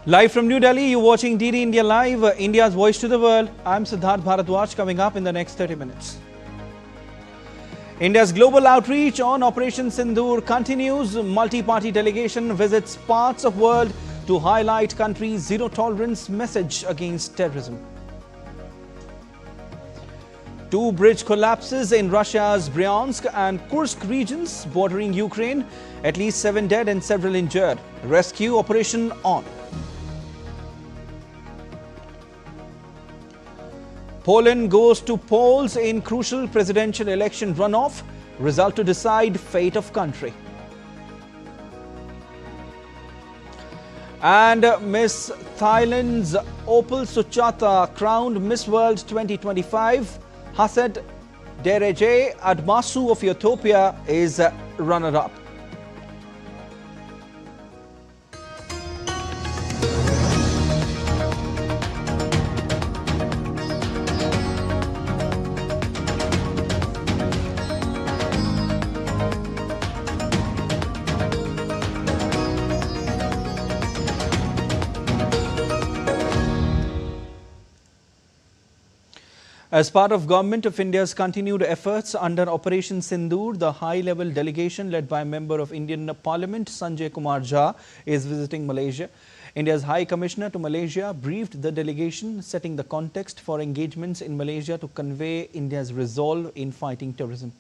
Live from New Delhi, you're watching DD India Live, India's voice to the world. I'm Siddharth Bharadwaj. Coming up in the next 30 minutes. India's global outreach on Operation Sindoor continues. Multi-party delegation visits parts of world to highlight country's zero-tolerance message against terrorism. Two bridge collapses in Russia's Bryansk and Kursk regions bordering Ukraine. At least 7 dead and several injured. Rescue operation on. Poland goes to polls in crucial presidential election runoff. Result to decide fate of country. And Miss Thailand's Opal Suchata crowned Miss World 2025. Haset Dereje Admasu of Ethiopia is runner-up. As part of Government of India's continued efforts under Operation Sindoor, the high-level delegation led by Member of Indian Parliament Sanjay Kumar Jha is visiting Malaysia. India's High Commissioner to Malaysia briefed the delegation, setting the context for engagements in Malaysia to convey India's resolve in fighting terrorism.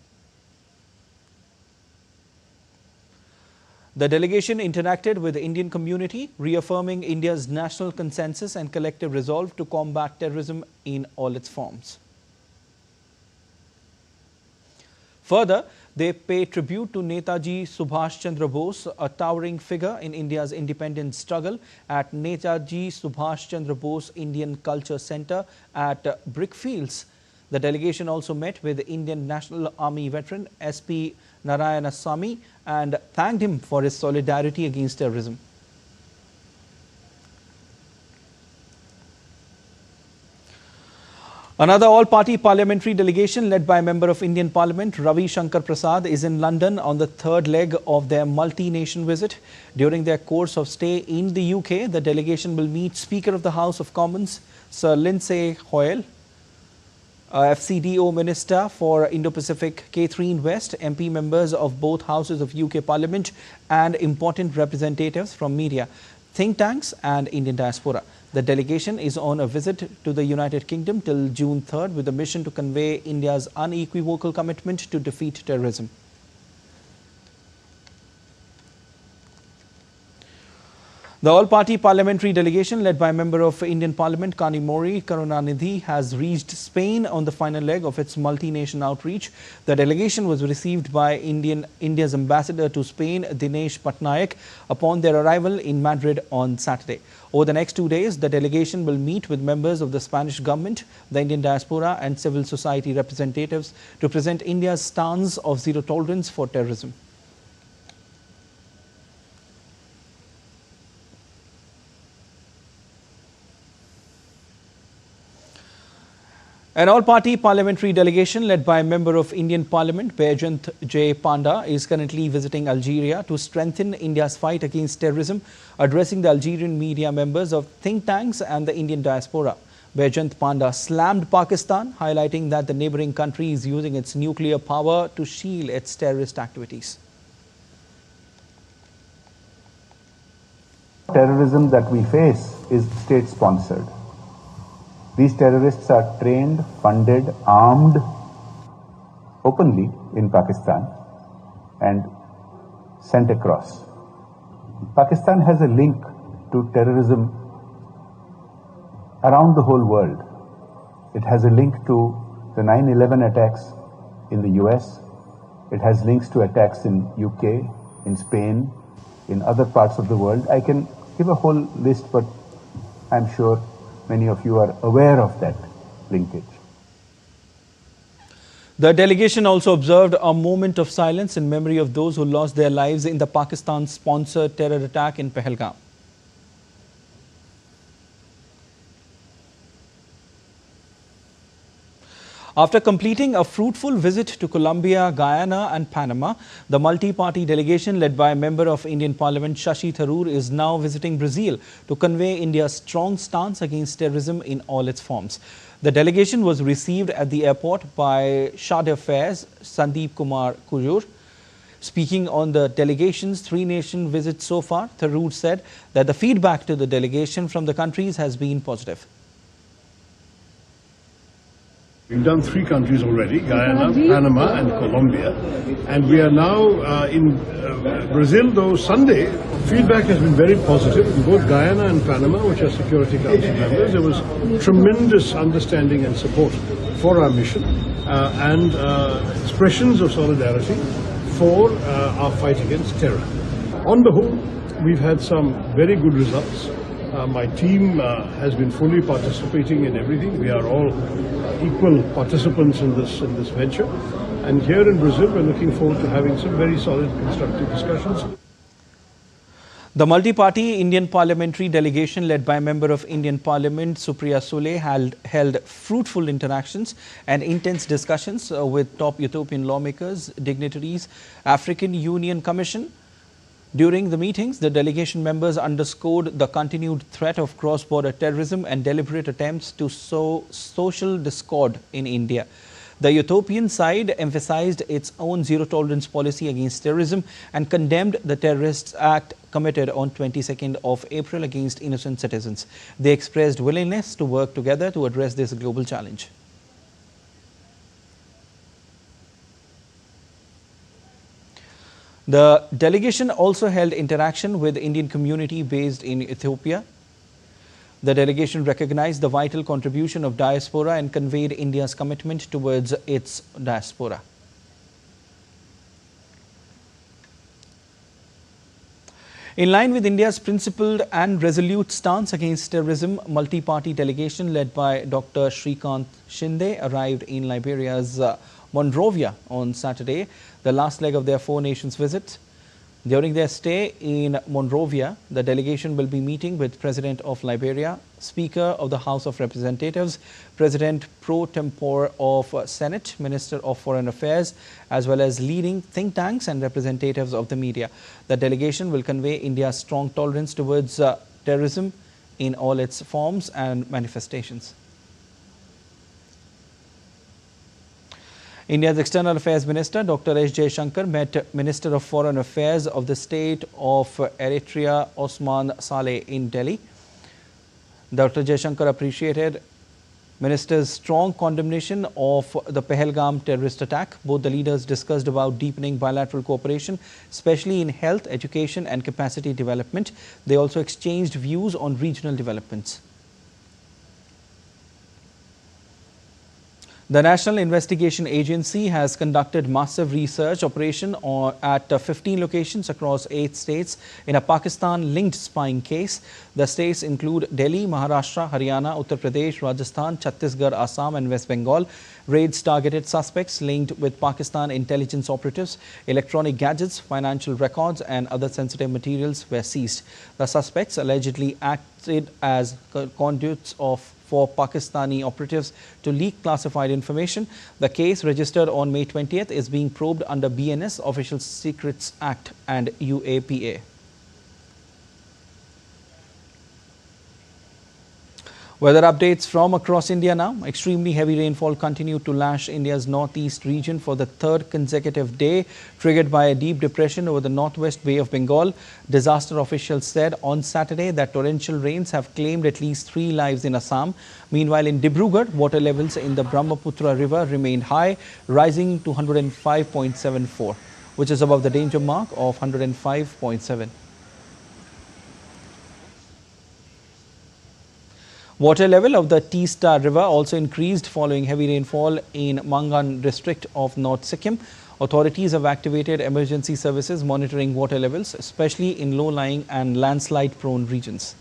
The delegation interacted with the Indian community, reaffirming India's national consensus and collective resolve to combat terrorism in all its forms. Further, they pay tribute to Netaji Subhash Chandra Bose, a towering figure in India's independence struggle, at Netaji Subhash Chandra Bose Indian Culture Centre at Brickfields. The delegation also met with the Indian National Army veteran SP Narayanasamy and thanked him for his solidarity against terrorism. Another all-party parliamentary delegation led by a member of Indian Parliament, Ravi Shankar Prasad, is in London on the third leg of their multi-nation visit. During their course of stay in the UK, the delegation will meet Speaker of the House of Commons, Sir Lindsay Hoyle, FCDO Minister for Indo-Pacific Catherine West, MP members of both houses of UK Parliament and important representatives from media, think tanks and Indian diaspora. The delegation is on a visit to the United Kingdom till June 3rd with a mission to convey India's unequivocal commitment to defeat terrorism. The all-party parliamentary delegation led by a member of Indian Parliament Karunanidhi has reached Spain on the final leg of its multi-nation outreach. The delegation was received by India's ambassador to Spain, Dinesh Patnaik, upon their arrival in Madrid on Saturday. Over the next 2 days, the delegation will meet with members of the Spanish government, the Indian diaspora and civil society representatives to present India's stance of zero tolerance for terrorism. An all-party parliamentary delegation led by a member of Indian Parliament, Bayjant J. Panda, is currently visiting Algeria to strengthen India's fight against terrorism, addressing the Algerian media members of think tanks and the Indian diaspora. Bayjant Panda slammed Pakistan, highlighting that the neighboring country is using its nuclear power to shield its terrorist activities. Terrorism that we face is state-sponsored. These terrorists are trained, funded, armed openly in Pakistan and sent across. Pakistan has a link to terrorism around the whole world. It has a link to the 9/11 attacks in the US. It has links to attacks in UK, in Spain, in other parts of the world. I can give a whole list, but I'm sure many of you are aware of that linkage. The delegation also observed a moment of silence in memory of those who lost their lives in the Pakistan-sponsored terror attack in Pahalgam. After completing a fruitful visit to Colombia, Guyana and Panama, the multi-party delegation led by a member of Indian Parliament Shashi Tharoor is now visiting Brazil to convey India's strong stance against terrorism in all its forms. The delegation was received at the airport by Charge d'Affaires Sandeep Kumar Kujur. Speaking on the delegation's three-nation visit so far, Tharoor said that the feedback to the delegation from the countries has been positive. We've done 3 countries already, Guyana, Panama and Colombia. And we are now in Brazil, though Sunday. Feedback has been very positive in both Guyana and Panama, which are Security Council members. There was tremendous understanding and support for our mission and expressions of solidarity for our fight against terror. On the whole, we've had some very good results. My team has been fully participating in everything. We are all equal participants in this venture. And here in Brazil, we're looking forward to having some very solid, constructive discussions. The multi-party Indian parliamentary delegation led by a member of Indian Parliament, Supriya Sule, held fruitful interactions and intense discussions with top Ethiopian lawmakers, dignitaries, African Union Commission. During the meetings, the delegation members underscored the continued threat of cross-border terrorism and deliberate attempts to sow social discord in India. The Ethiopian side emphasized its own zero-tolerance policy against terrorism and condemned the terrorist act committed on 22nd of April against innocent citizens. They expressed willingness to work together to address this global challenge. The delegation also held interaction with the Indian community based in Ethiopia. The delegation recognized the vital contribution of diaspora and conveyed India's commitment towards its diaspora. In line with India's principled and resolute stance against terrorism, multi-party delegation led by Dr. Shrikant Shinde arrived in Liberia's Monrovia on Saturday, the last leg of their 4 nations visit. During their stay in Monrovia, the delegation will be meeting with President of Liberia, Speaker of the House of Representatives, President pro tempore of Senate, Minister of Foreign Affairs, as well as leading think tanks and representatives of the media. The delegation will convey India's strong tolerance towards terrorism in all its forms and manifestations. India's External Affairs Minister Dr. S. Jaishankar met Minister of Foreign Affairs of the State of Eritrea Osman Saleh in Delhi. Dr. Jaishankar appreciated Minister's strong condemnation of the Pahalgam terrorist attack. Both the leaders discussed about deepening bilateral cooperation, especially in health, education and capacity development. They also exchanged views on regional developments. The National Investigation Agency has conducted massive research operation at 15 locations across 8 states in a Pakistan-linked spying case. The states include Delhi, Maharashtra, Haryana, Uttar Pradesh, Rajasthan, Chhattisgarh, Assam and West Bengal. Raids targeted suspects linked with Pakistan intelligence operatives. Electronic gadgets, financial records and other sensitive materials were seized. The suspects allegedly acted as conduits for Pakistani operatives to leak classified information. The case, registered on May 20th, is being probed under BNS, Official Secrets Act and UAPA. Weather updates from across India now. Extremely heavy rainfall continued to lash India's northeast region for the 3rd consecutive day, triggered by a deep depression over the northwest Bay of Bengal. Disaster officials said on Saturday that torrential rains have claimed at least 3 lives in Assam. Meanwhile, in Dibrugarh, water levels in the Brahmaputra river remained high, rising to 105.74, which is above the danger mark of 105.7. Water level of the Teesta River also increased following heavy rainfall in Mangan district of North Sikkim. Authorities have activated emergency services monitoring water levels, especially in low-lying and landslide-prone regions.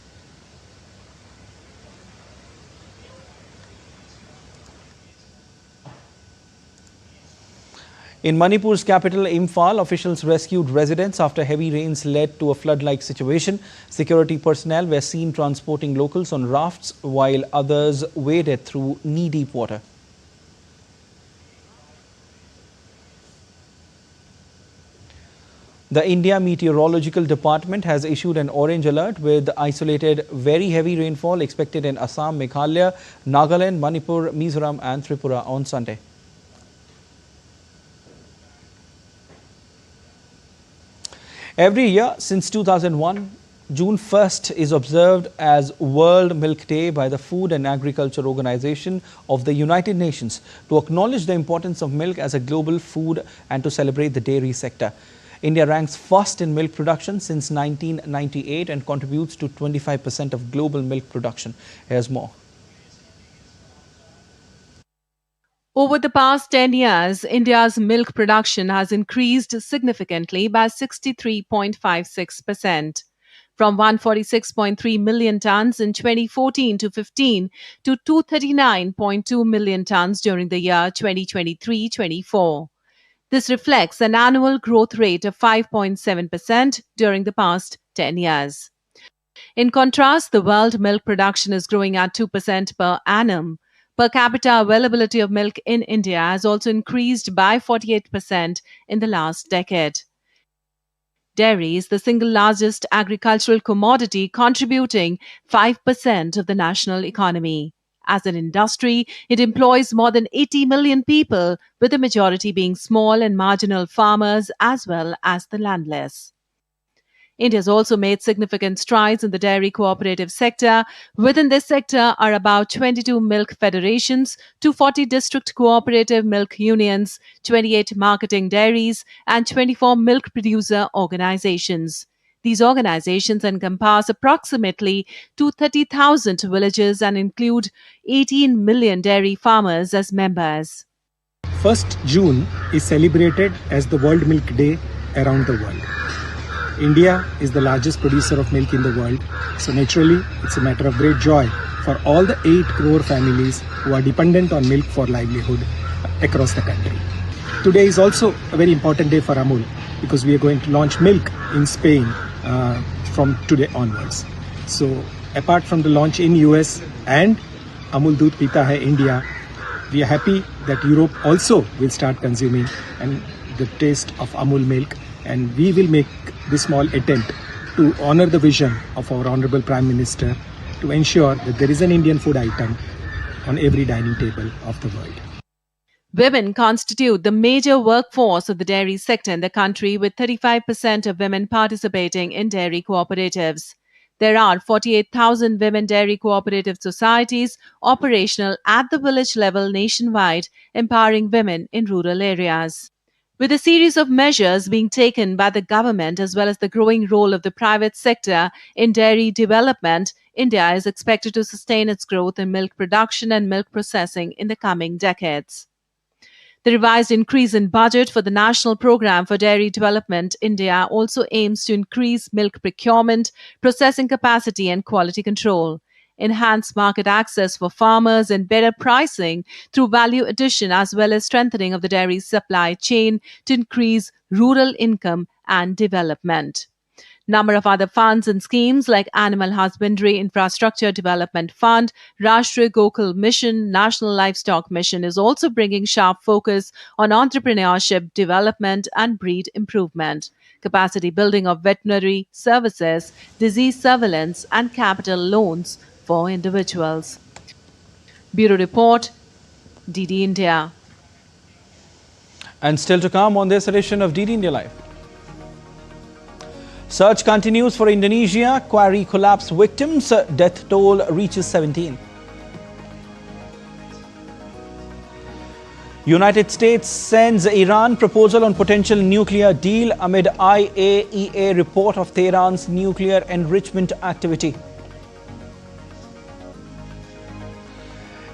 In Manipur's capital, Imphal, officials rescued residents after heavy rains led to a flood-like situation. Security personnel were seen transporting locals on rafts while others waded through knee-deep water. The India Meteorological Department has issued an orange alert with isolated very heavy rainfall expected in Assam, Meghalaya, Nagaland, Manipur, Mizoram and Tripura on Sunday. Every year since 2001, June 1st is observed as World Milk Day by the Food and Agriculture Organization of the United Nations to acknowledge the importance of milk as a global food and to celebrate the dairy sector. India ranks first in milk production since 1998 and contributes to 25% of global milk production. Here's more. Over the past 10 years, India's milk production has increased significantly by 63.56%, from 146.3 million tons in 2014 to 15 to 239.2 million tons during the year 2023-24. This reflects an annual growth rate of 5.7% during the past 10 years. In contrast, the world milk production is growing at 2% per annum. Per capita availability of milk in India has also increased by 48% in the last decade. Dairy is the single largest agricultural commodity, contributing 5% of the national economy. As an industry, it employs more than 80 million people, with the majority being small and marginal farmers as well as the landless. India has also made significant strides in the dairy cooperative sector. Within this sector are about 22 milk federations, 240 district cooperative milk unions, 28 marketing dairies, and 24 milk producer organizations. These organizations encompass approximately 230,000 villages and include 18 million dairy farmers as members. 1st June is celebrated as the World Milk Day around the world. India is the largest producer of milk in the world, so naturally it's a matter of great joy for all the 8 crore families who are dependent on milk for livelihood across the country. Today is also a very important day for Amul because we are going to launch milk in Spain from today onwards. So apart from the launch in US and Amul Doodh Pita Hai India, we are happy that Europe also will start consuming and the taste of Amul milk, and we will make this small attempt to honor the vision of our Honorable Prime Minister to ensure that there is an Indian food item on every dining table of the world. Women constitute the major workforce of the dairy sector in the country, with 35% of women participating in dairy cooperatives. There are 48,000 women dairy cooperative societies operational at the village level nationwide, empowering women in rural areas. With a series of measures being taken by the government as well as the growing role of the private sector in dairy development, India is expected to sustain its growth in milk production and milk processing in the coming decades. The revised increase in budget for the National Programme for Dairy Development India also aims to increase milk procurement, processing capacity and quality control, enhance market access for farmers and better pricing through value addition, as well as strengthening of the dairy supply chain to increase rural income and development. Number of other funds and schemes like Animal Husbandry Infrastructure Development Fund, Rashtriya Gokul Mission, National Livestock Mission is also bringing sharp focus on entrepreneurship, development and breed improvement, capacity building of veterinary services, disease surveillance and capital loans for individuals. Bureau Report, DD India. And still to come on this edition of DD India Live. Search continues for Indonesia. Quarry collapse victims. Death toll reaches 17. United States sends Iran proposal on potential nuclear deal amid IAEA report of Tehran's nuclear enrichment activity.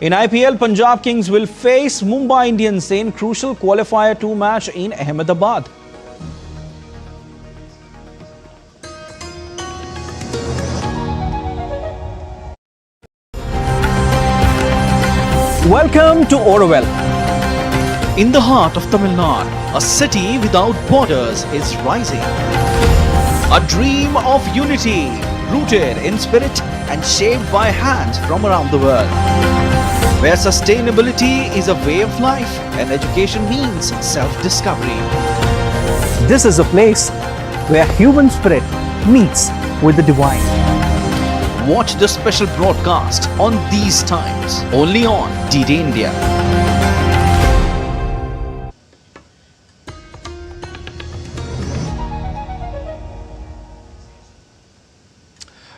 In IPL, Punjab Kings will face Mumbai Indians in crucial qualifier 2 match in Ahmedabad. Welcome to Orwell. In the heart of Tamil Nadu, a city without borders is rising. A dream of unity, rooted in spirit and shaped by hands from around the world. Where sustainability is a way of life and education means self-discovery. This is a place where human spirit meets with the divine. Watch the special broadcast on these times, only on DD India.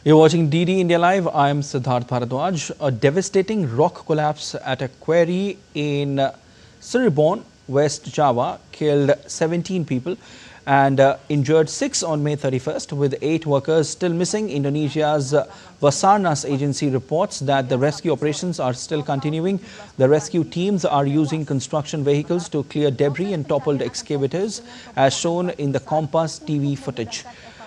You're watching DD India Live. I am Siddharth Bharadwaj. A devastating rock collapse at a quarry in Sindoor, West Java, killed 17 people and injured 6 on May 31st, with 8 workers still missing. Indonesia's Basarnas agency reports that the rescue operations are still continuing. The rescue teams are using construction vehicles to clear debris and toppled excavators, as shown in the Compass TV footage.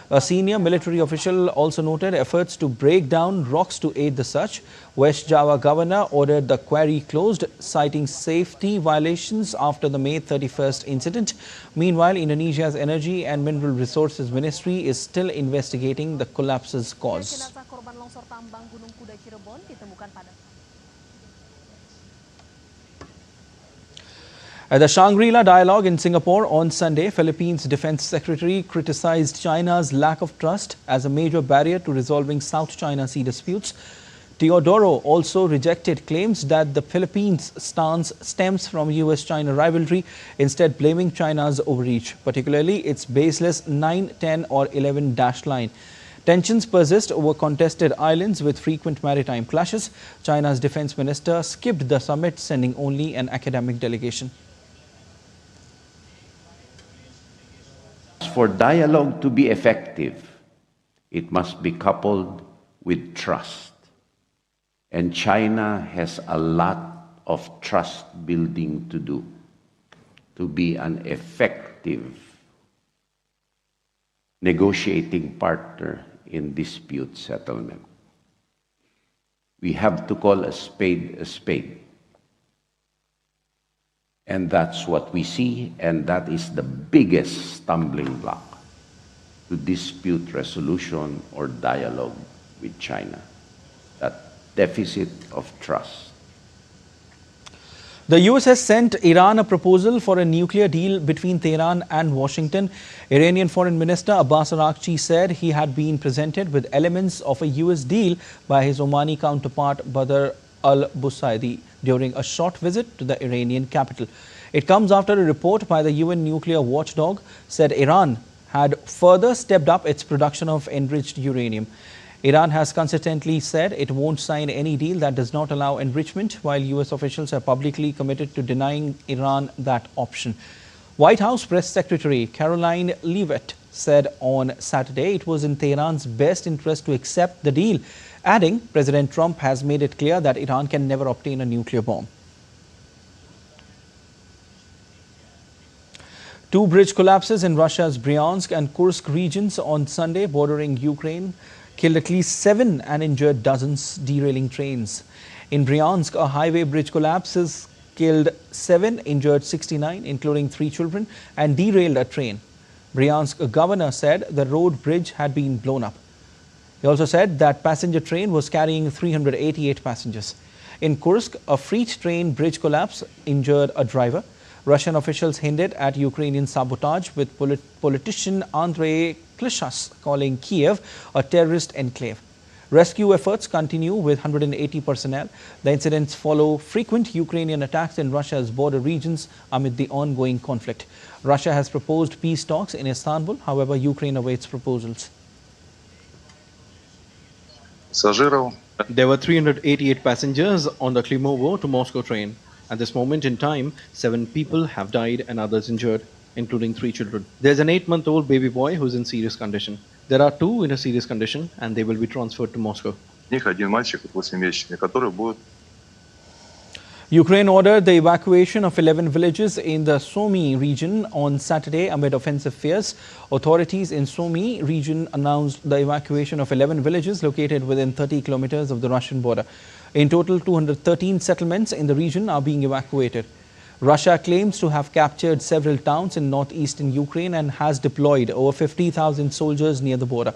A senior military official also noted efforts to break down rocks to aid the search. West Java governor ordered the quarry closed, citing safety violations after the May 31st incident. Meanwhile, Indonesia's Energy and Mineral Resources Ministry is still investigating the collapse's cause. At the Shangri-La Dialogue in Singapore on Sunday, Philippines Defense Secretary criticized China's lack of trust as a major barrier to resolving South China Sea disputes. Teodoro also rejected claims that the Philippines' stance stems from US-China rivalry, instead blaming China's overreach, particularly its baseless 9, 10 or 11 dash line. Tensions persist over contested islands with frequent maritime clashes. China's defense minister skipped the summit, sending only an academic delegation. For dialogue to be effective, it must be coupled with trust. And China has a lot of trust building to do to be an effective negotiating partner in dispute settlement. We have to call a spade a spade. And that's what we see, and that is the biggest stumbling block to dispute resolution or dialogue with China, that deficit of trust. The US has sent Iran a proposal for a nuclear deal between Tehran and Washington. Iranian Foreign Minister Abbas Araghchi said he had been presented with elements of a US deal by his Omani counterpart Badr al-Busaidi during a short visit to the Iranian capital. It comes after a report by the UN nuclear watchdog said Iran had further stepped up its production of enriched uranium. Iran has consistently said it won't sign any deal that does not allow enrichment, while US officials are publicly committed to denying Iran that option. White House Press Secretary Caroline Leavitt said on Saturday it was in Tehran's best interest to accept the deal, adding President Trump has made it clear that Iran can never obtain a nuclear bomb. 2 bridge collapses in Russia's Bryansk and Kursk regions on Sunday bordering Ukraine killed at least 7 and injured dozens, derailing trains. In Bryansk, a highway bridge collapses killed 7, injured 69, including 3 children, and derailed a train. Bryansk governor said the road bridge had been blown up. He also said that passenger train was carrying 388 passengers. In Kursk, a freight train bridge collapse injured a driver. Russian officials hinted at Ukrainian sabotage, with politician Andrei Klishas calling Kiev a terrorist enclave. Rescue efforts continue with 180 personnel. The incidents follow frequent Ukrainian attacks in Russia's border regions amid the ongoing conflict. Russia has proposed peace talks in Istanbul. However, Ukraine awaits proposals. There were 388 passengers on the Klimovo to Moscow train. At this moment in time, 7 people have died and others injured, including 3 children. There's an 8-month-old baby boy who's in serious condition. There are 2 in a serious condition and they will be transferred to Moscow. Ukraine ordered the evacuation of 11 villages in the Sumy region on Saturday amid offensive fears. Authorities in Sumy region announced the evacuation of 11 villages located within 30 kilometers of the Russian border. In total, 213 settlements in the region are being evacuated. Russia claims to have captured several towns in northeastern Ukraine and has deployed over 50,000 soldiers near the border.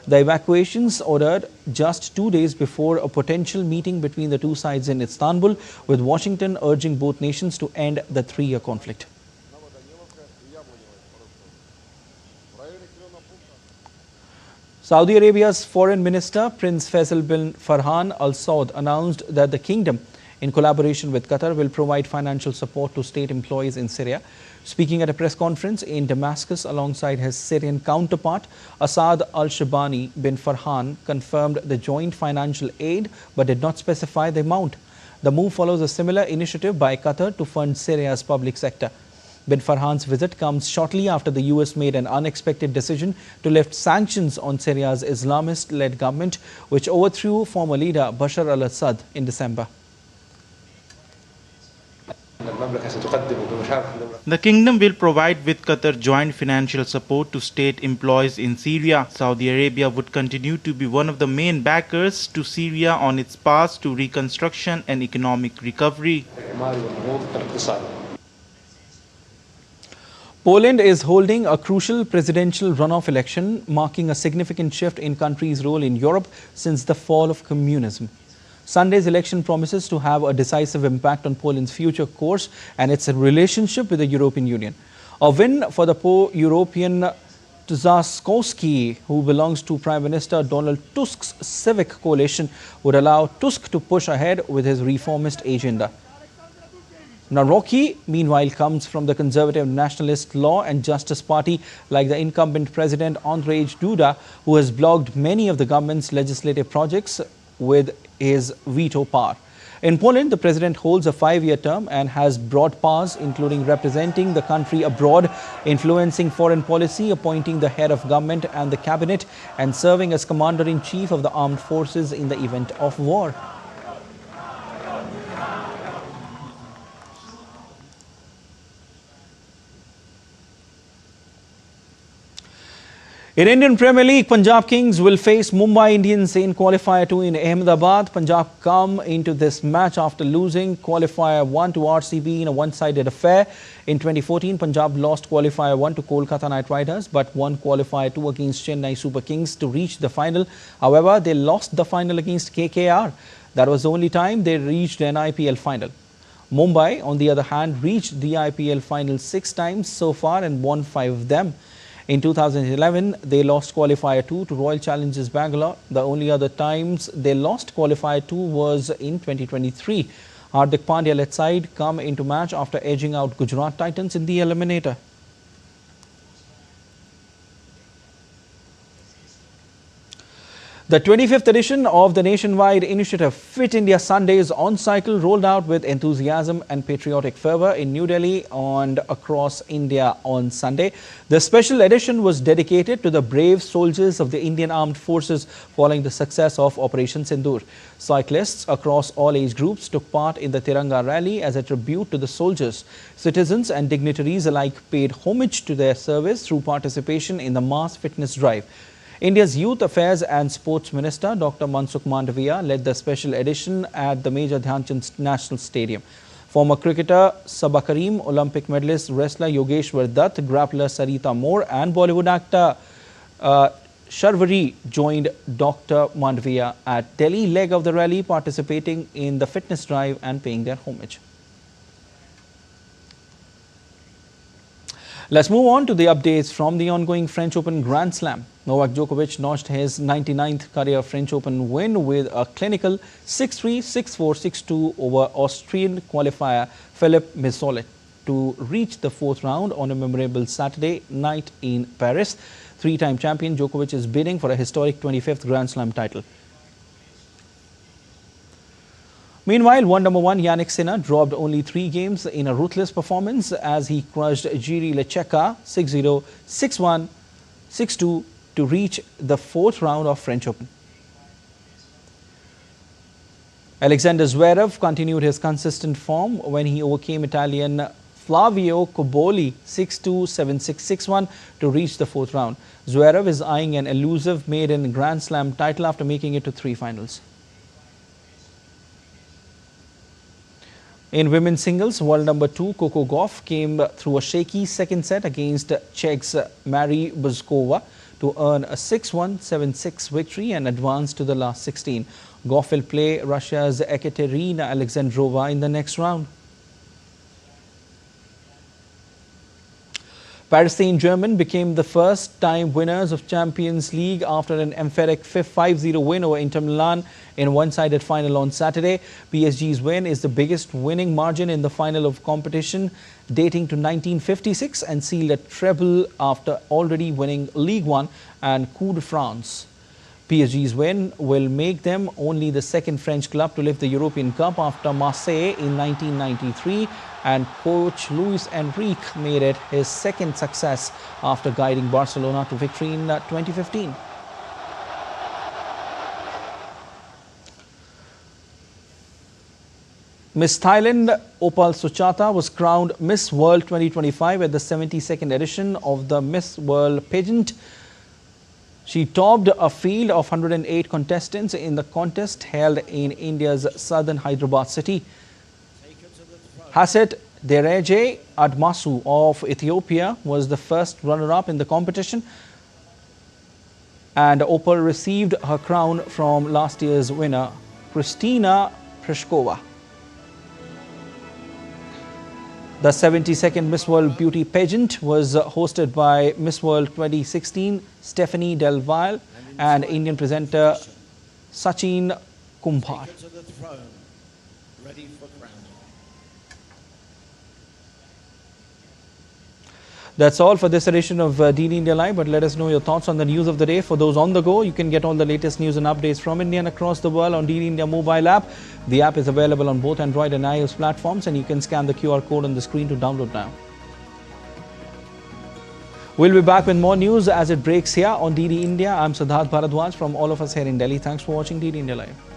The evacuations ordered just 2 days before a potential meeting between the 2 sides in Istanbul, with Washington urging both nations to end the 3-year conflict. Saudi Arabia's Foreign Minister Prince Faisal bin Farhan Al Saud announced that the kingdom, in collaboration with Qatar, will provide financial support to state employees in Syria. Speaking at a press conference in Damascus alongside his Syrian counterpart, Asad al-Shabani bin Farhan confirmed the joint financial aid but did not specify the amount. The move follows a similar initiative by Qatar to fund Syria's public sector. Bin Farhan's visit comes shortly after the US made an unexpected decision to lift sanctions on Syria's Islamist-led government, which overthrew former leader Bashar al-Assad in December. The kingdom will provide with Qatar joint financial support to state employees in Syria. Saudi Arabia would continue to be one of the main backers to Syria on its path to reconstruction and economic recovery. Poland is holding a crucial presidential runoff election, marking a significant shift in country's role in Europe since the fall of communism. Sunday's election promises to have a decisive impact on Poland's future course and its relationship with the European Union. A win for the pro-European Trzaskowski, who belongs to Prime Minister Donald Tusk's civic coalition, would allow Tusk to push ahead with his reformist agenda. Nawrocki, meanwhile, comes from the conservative nationalist Law and Justice Party, like the incumbent President Andrzej Duda, who has blocked many of the government's legislative projects with his veto power. In Poland, the president holds a 5-year term and has broad powers, including representing the country abroad, influencing foreign policy, appointing the head of government and the cabinet, and serving as commander-in-chief of the armed forces in the event of war. In Indian Premier League, Punjab Kings will face Mumbai Indians in Qualifier 2 in Ahmedabad. Punjab come into this match after losing Qualifier 1 to RCB in a one-sided affair. In 2014, Punjab lost Qualifier 1 to Kolkata Knight Riders but won Qualifier 2 against Chennai Super Kings to reach the final. However, they lost the final against KKR. That was the only time they reached an IPL final. Mumbai, on the other hand, reached the IPL final 6 times so far and won 5 of them. In 2011, they lost Qualifier 2 to Royal Challengers Bangalore. The only other times they lost Qualifier 2 was in 2023. Hardik Pandya-led side come into match after edging out Gujarat Titans in the eliminator. The 25th edition of the nationwide initiative Fit India Sundays on cycle rolled out with enthusiasm and patriotic fervour in New Delhi and across India on Sunday. The special edition was dedicated to the brave soldiers of the Indian Armed Forces following the success of Operation Sindoor. Cyclists across all age groups took part in the Tiranga rally as a tribute to the soldiers. Citizens and dignitaries alike paid homage to their service through participation in the mass fitness drive. India's Youth Affairs and Sports Minister Dr. Mansukh Mandavia led the special edition at the Major Dhyan Chand National Stadium. Former cricketer Sabah Karim, Olympic medalist wrestler Yogeshwar Dutt, grappler Sarita Moore and Bollywood actor Sharvari joined Dr. Mandavia at Delhi leg of the rally, participating in the fitness drive and paying their homage. Let's move on to the updates from the ongoing French Open Grand Slam. Novak Djokovic notched his 99th career French Open win with a clinical 6-3, 6-4, 6-2 over Austrian qualifier Philippe Missolet to reach the 4th round on a memorable Saturday night in Paris. 3-time champion Djokovic is bidding for a historic 25th Grand Slam title. Meanwhile, world number 1 Jannik Sinner dropped only 3 games in a ruthless performance as he crushed Jiří Lečeka 6-0, 6-1, 6-2 to reach the 4th round of French Open. Alexander Zverev continued his consistent form when he overcame Italian Flavio Cobolli 6-2, 7-6, 6-1 to reach the 4th round. Zverev is eyeing an elusive maiden Grand Slam title after making it to 3 finals. In women's singles, world number 2 Coco Gauff came through a shaky second set against Czech's Mary Buzkova to earn a 6-1, 7-6 victory and advance to the last 16. Gauff will play Russia's Ekaterina Alexandrova in the next round. Paris Saint-Germain became the first-time winners of Champions League after an emphatic 5-0 win over Inter Milan in a one-sided final on Saturday. PSG's win is the biggest winning margin in the final of competition dating to 1956 and sealed a treble after already winning Ligue 1 and Coupe de France. PSG's win will make them only the second French club to lift the European Cup after Marseille in 1993, and coach Luis Enrique made it his second success after guiding Barcelona to victory in 2015. Miss Thailand Opal Suchata was crowned Miss World 2025 at the 72nd edition of the Miss World pageant. She topped a field of 108 contestants in the contest held in India's southern Hyderabad city. Haset Dereje Admasu of Ethiopia was the first runner-up in the competition, and Opal received her crown from last year's winner, Kristina Preshkova. The 72nd Miss World Beauty pageant was hosted by Miss World 2016 Stephanie Del Valle and Indian presenter Sachin Kumar. That's all for this edition of DD India Live, but let us know your thoughts on the news of the day. For those on the go, you can get all the latest news and updates from India and across the world on DD India mobile app. The app is available on both Android and iOS platforms, and you can scan the QR code on the screen to download now. We'll be back with more news as it breaks here on DD India. I'm Siddharth Bharadwaj from all of us here in Delhi. Thanks for watching DD India Live.